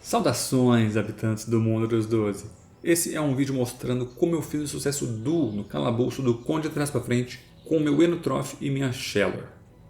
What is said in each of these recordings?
Saudações, habitantes do mundo dos 12. Esse é um vídeo mostrando como eu fiz o sucesso duo no calabouço do Conde de trás para frente com o meu Enotrof e minha Sheller.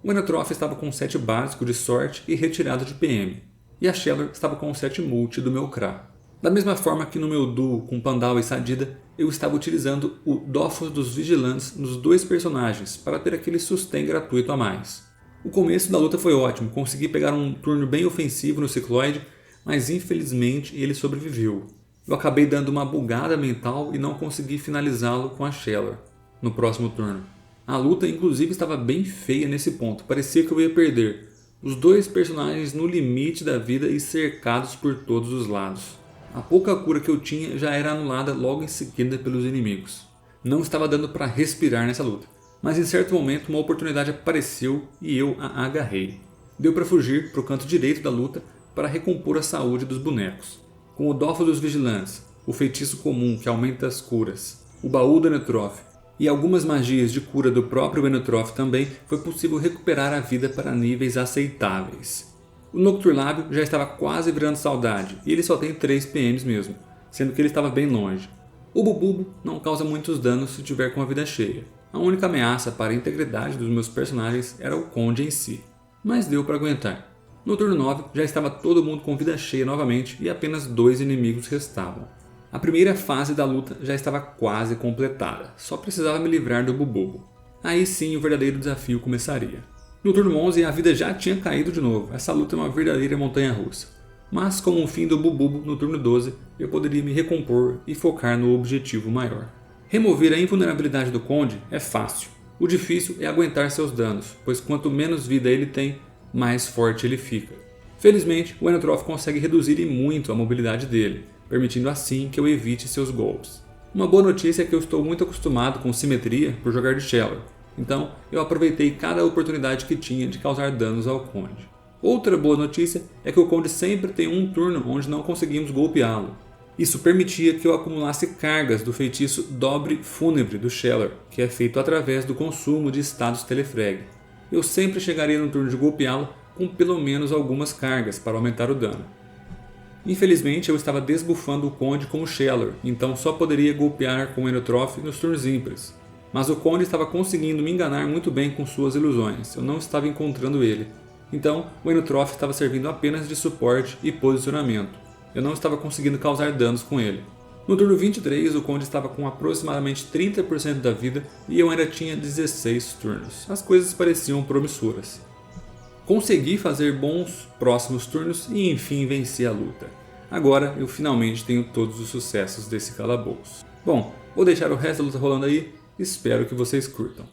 O Enotrof estava com o set básico de sorte e retirado de PM, e a Sheller estava com o set multi do meu Kra. Da mesma forma que no meu duo com Pandal e Sadida, eu estava utilizando o Dofus dos Vigilantes nos dois personagens para ter aquele sustain gratuito a mais. O começo da luta foi ótimo, consegui pegar um turno bem ofensivo no Cicloide, mas infelizmente ele sobreviveu. Eu acabei dando uma bugada mental e não consegui finalizá-lo com a Sheller no próximo turno. A luta inclusive estava bem feia nesse ponto, parecia que eu ia perder. Os dois personagens no limite da vida e cercados por todos os lados. A pouca cura que eu tinha já era anulada logo em seguida pelos inimigos. Não estava dando para respirar nessa luta, mas em certo momento uma oportunidade apareceu e eu a agarrei. Deu para fugir para o canto direito da luta para recompor a saúde dos bonecos. Com o Dofus dos Vigilantes, o feitiço comum que aumenta as curas, o baú do Enotrof e algumas magias de cura do próprio Enotrof também, foi possível recuperar a vida para níveis aceitáveis. O Nocturlábio já estava quase virando saudade e ele só tem 3 PMs mesmo, sendo que ele estava bem longe. O Bububo não causa muitos danos se tiver com a vida cheia. A única ameaça para a integridade dos meus personagens era o Conde em si, mas deu para aguentar. No turno 9 já estava todo mundo com vida cheia novamente e apenas 2 inimigos restavam. A primeira fase da luta já estava quase completada, só precisava me livrar do Bububo. Aí sim o verdadeiro desafio começaria. No turno 11 a vida já tinha caído de novo, essa luta é uma verdadeira montanha-russa. Mas com o fim do Bububo no turno 12 eu poderia me recompor e focar no objetivo maior. Remover a invulnerabilidade do Conde é fácil, o difícil é aguentar seus danos, pois quanto menos vida ele tem, mais forte ele fica. Felizmente, o Enotrof consegue reduzir muito a mobilidade dele, permitindo assim que eu evite seus golpes. Uma boa notícia é que eu estou muito acostumado com simetria por jogar de Sheller, então eu aproveitei cada oportunidade que tinha de causar danos ao Conde. Outra boa notícia é que o Conde sempre tem um turno onde não conseguimos golpeá-lo. Isso permitia que eu acumulasse cargas do feitiço Dobre Fúnebre do Sheller, que é feito através do consumo de status Telefrag. Eu sempre chegaria no turno de golpeá-lo com pelo menos algumas cargas para aumentar o dano. Infelizmente eu estava desbuffando o Conde com o Sheller, então só poderia golpear com o Enotrof nos turnos ímpares. Mas o Conde estava conseguindo me enganar muito bem com suas ilusões, eu não estava encontrando ele. Então o Enotrof estava servindo apenas de suporte e posicionamento, eu não estava conseguindo causar danos com ele. No turno 23 o Conde estava com aproximadamente 30% da vida e eu ainda tinha 16 turnos. As coisas pareciam promissoras. Consegui fazer bons próximos turnos e enfim venci a luta. Agora eu finalmente tenho todos os sucessos desse calabouço. Bom, vou deixar o resto da luta rolando aí, espero que vocês curtam.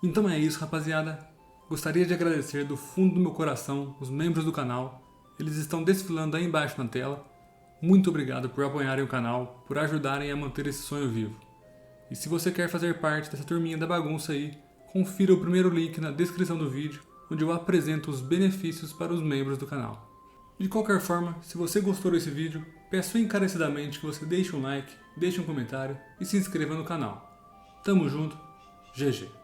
Então é isso, rapaziada. Gostaria de agradecer do fundo do meu coração os membros do canal. Eles estão desfilando aí embaixo na tela. Muito obrigado por apoiarem o canal, por ajudarem a manter esse sonho vivo. E se você quer fazer parte dessa turminha da bagunça aí, confira o primeiro link na descrição do vídeo, onde eu apresento os benefícios para os membros do canal. De qualquer forma, se você gostou desse vídeo, peço encarecidamente que você deixe um like, deixe um comentário e se inscreva no canal. Tamo junto, GG!